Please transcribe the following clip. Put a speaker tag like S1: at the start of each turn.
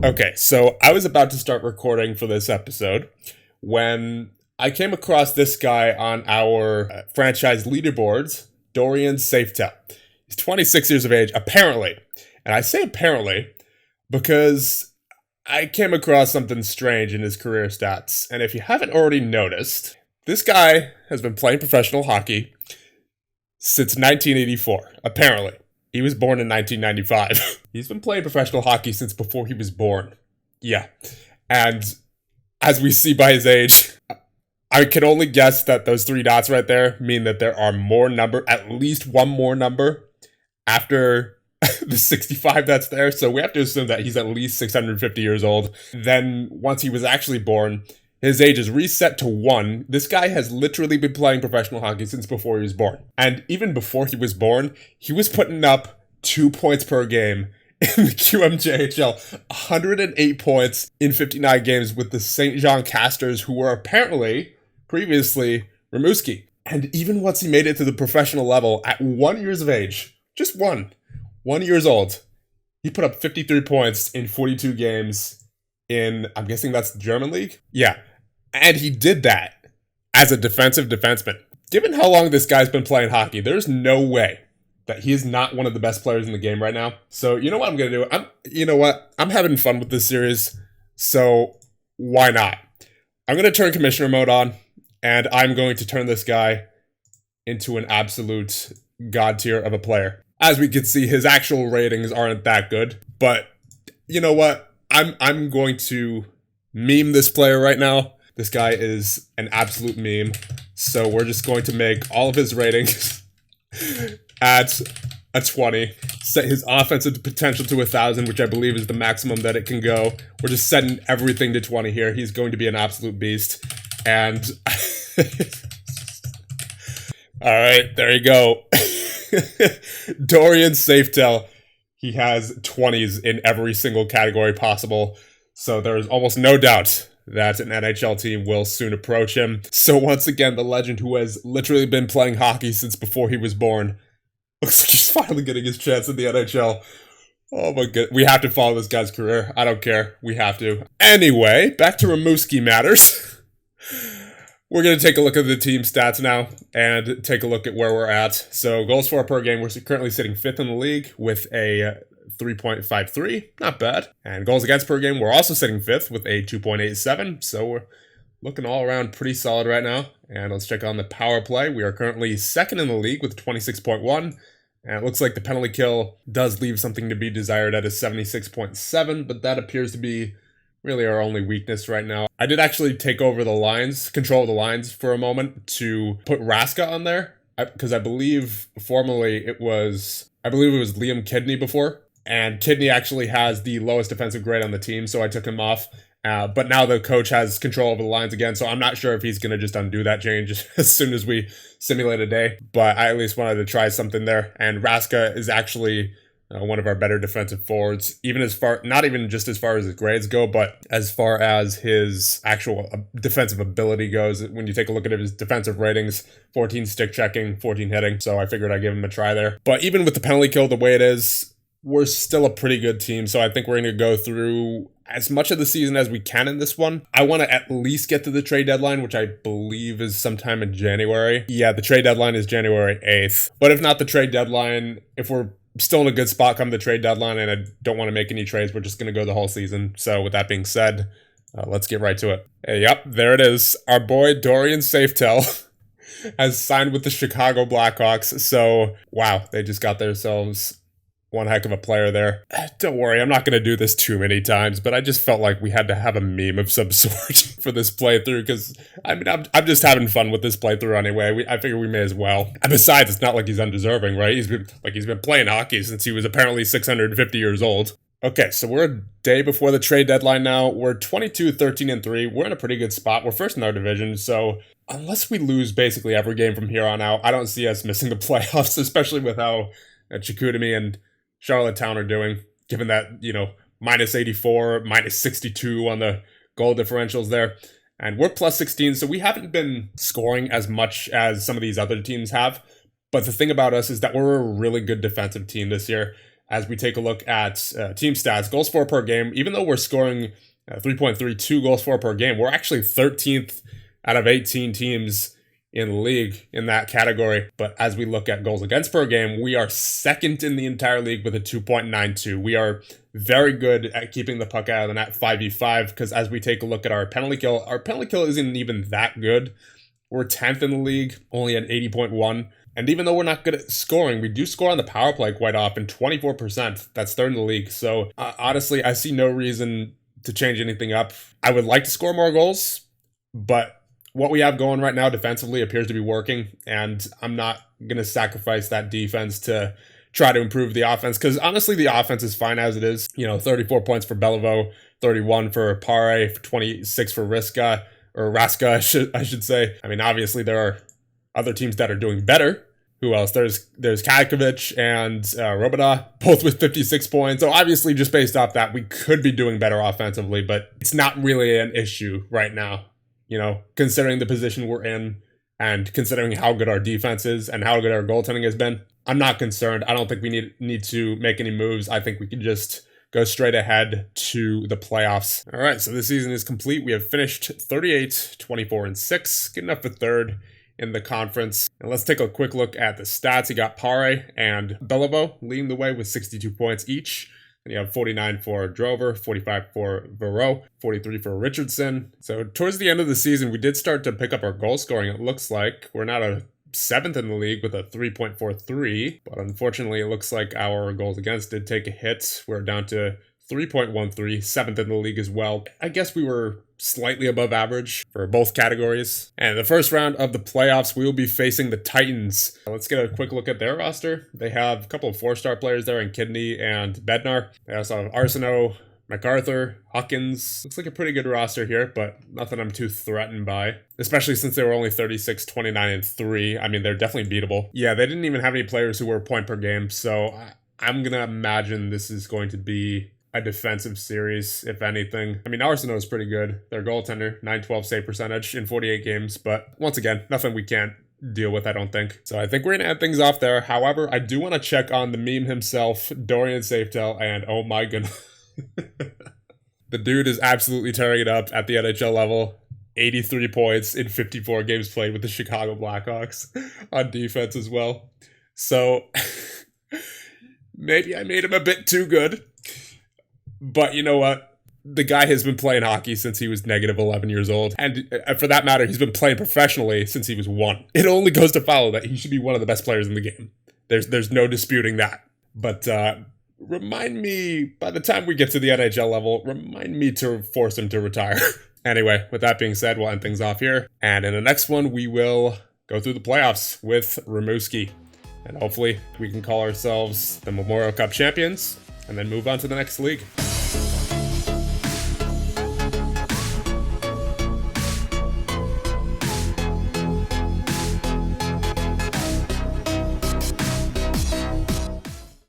S1: Okay, so I was about to start recording for this episode when I came across this guy on our franchise leaderboards, Dorian Safetel. He's 26 years of age, apparently. And I say apparently because I came across something strange in his career stats. And if you haven't already noticed, this guy has been playing professional hockey since 1984, apparently. He was born in 1995. He's been playing professional hockey since before he was born. Yeah. And as we see by his age, I can only guess that those three dots right there mean that there are at least one more number after the 65 that's there. So we have to assume that he's at least 650 years old. Then once he was actually born, his age is reset to 1. This guy has literally been playing professional hockey since before he was born. And even before he was born, he was putting up 2 points per game in the QMJHL. 108 points in 59 games with the St. Jean Castors, who were apparently previously Rimouski. And even once he made it to the professional level at 1 year of age, just 1 years old, he put up 53 points in 42 games in, I'm guessing that's the German league? Yeah. And he did that as a defensive defenseman. Given how long this guy's been playing hockey, there's no way that he is not one of the best players in the game right now. So you know what I'm going to do? I'm having fun with this series, so why not? I'm going to turn commissioner mode on, and I'm going to turn this guy into an absolute god tier of a player. As we can see, his actual ratings aren't that good, but you know what? I'm going to meme this player right now. This guy is an absolute meme. So we're just going to make all of his ratings at a 20. Set his offensive potential to 1,000, which I believe is the maximum that it can go. We're just setting everything to 20 here. He's going to be an absolute beast. And all right, there you go. Dorian Safetel. He has 20s in every single category possible. So there's almost no doubt that an NHL team will soon approach him. So once again, the legend who has literally been playing hockey since before he was born looks like he's finally getting his chance in the NHL. Oh my god. We have to follow this guy's career. I don't care. We have to. Anyway, back to Rimouski matters. We're going to take a look at the team stats now and take a look at where we're at. So goals for per game, we're currently sitting 5th in the league with a 3.53, not bad. And goals against per game, we're also sitting 5th with a 2.87, so we're looking all around pretty solid right now. And let's check on the power play. We are currently 2nd in the league with 26.1, and it looks like the penalty kill does leave something to be desired at a 76.7, but that appears to be really our only weakness right now. I did actually take over the lines, control the lines for a moment to put Raska on there, because I believe formerly it was Liam Kidney before. And Kidney actually has the lowest defensive grade on the team, so I took him off. But now the coach has control over the lines again, so I'm not sure if he's going to just undo that change as soon as we simulate a day. But I at least wanted to try something there. And Raska is actually one of our better defensive forwards, not even just as far as his grades go, but as far as his actual defensive ability goes. When you take a look at his defensive ratings, 14 stick checking, 14 hitting. So I figured I'd give him a try there. But even with the penalty kill the way it is, we're still a pretty good team, so I think we're going to go through as much of the season as we can in this one. I want to at least get to the trade deadline, which I believe is sometime in January. Yeah, the trade deadline is January 8th. But if not the trade deadline, if we're still in a good spot come the trade deadline and I don't want to make any trades, we're just going to go the whole season. So with that being said, let's get right to it. Hey, yep, there it is. Our boy Dorian Safetel has signed with the Chicago Blackhawks. So, wow, they just got themselves one heck of a player there. Don't worry, I'm not going to do this too many times, but I just felt like we had to have a meme of some sort for this playthrough, because I'm just having fun with this playthrough anyway. I figure we may as well. And besides, it's not like he's undeserving, right? He's been playing hockey since he was apparently 650 years old. Okay, so we're a day before the trade deadline now. We're 22-13-3. We're in a pretty good spot. We're first in our division, so unless we lose basically every game from here on out, I don't see us missing the playoffs, especially with how Chicoutimi and Charlottetown are doing, given that, minus 84, minus 62 on the goal differentials there. And we're plus 16, so we haven't been scoring as much as some of these other teams have. But the thing about us is that we're a really good defensive team this year. as we take a look at team stats, goals for per game, even though we're scoring 3.32 goals for per game, we're actually 13th out of 18 teams in the league in that category. But as we look at goals against per game, we are second in the entire league with a 2.92. We are very good at keeping the puck out of the net 5v5, because as we take a look at our penalty kill isn't even that good. We're 10th in the league, only at 80.1. And even though we're not good at scoring, we do score on the power play quite often, 24%. That's third in the league. So honestly, I see no reason to change anything up. I would like to score more goals, but what we have going right now defensively appears to be working, and I'm not going to sacrifice that defense to try to improve the offense, because honestly, the offense is fine as it is. 34 points for Beliveau, 31 for Pare, 26 for Raska, I should say. I mean, obviously, there are other teams that are doing better. Who else? There's Kakovic and Robida, both with 56 points. So obviously, just based off that, we could be doing better offensively, but it's not really an issue right now. Considering the position we're in and considering how good our defense is and how good our goaltending has been, I'm not concerned. I don't think we need to make any moves. I think we can just go straight ahead to the playoffs. All right, so this season is complete. We have finished 38, 24, and 6, good enough for third in the conference. And let's take a quick look at the stats. You got Pare and Beliveau leading the way with 62 points each. And you have 49 for Drover, 45 for Verreau, 43 for Richardson. So towards the end of the season, we did start to pick up our goal scoring. It looks like we're now a 7th in the league with a 3.43. But unfortunately, it looks like our goals against did take a hit. We're down to 3.13, 7th in the league as well. I guess we were slightly above average for both categories. And the first round of the playoffs, we will be facing the Titans. Let's get a quick look at their roster. They have a couple of 4-star players there in Kidney and Bednar. They also have Arsenault, MacArthur, Hawkins. Looks like a pretty good roster here, but nothing I'm too threatened by, especially since they were only 36, 29, and 3. I mean, they're definitely beatable. Yeah, they didn't even have any players who were point per game, so I'm going to imagine this is going to be a defensive series, if anything. I mean, Arsenault is pretty good. Their goaltender, 912 save percentage in 48 games. But once again, nothing we can't deal with, I don't think. So I think we're going to end things off there. However, I do want to check on the meme himself, Dorian Safetel, and oh my goodness. The dude is absolutely tearing it up at the NHL level. 83 points in 54 games played with the Chicago Blackhawks on defense as well. So maybe I made him a bit too good. But you know what? The guy has been playing hockey since he was negative 11 years old. And for that matter, he's been playing professionally since he was 1. It only goes to follow that he should be one of the best players in the game. There's no disputing that. But remind me, by the time we get to the NHL level, remind me to force him to retire. Anyway, with that being said, we'll end things off here. And in the next one, we will go through the playoffs with Rimouski. And hopefully we can call ourselves the Memorial Cup champions and then move on to the next league.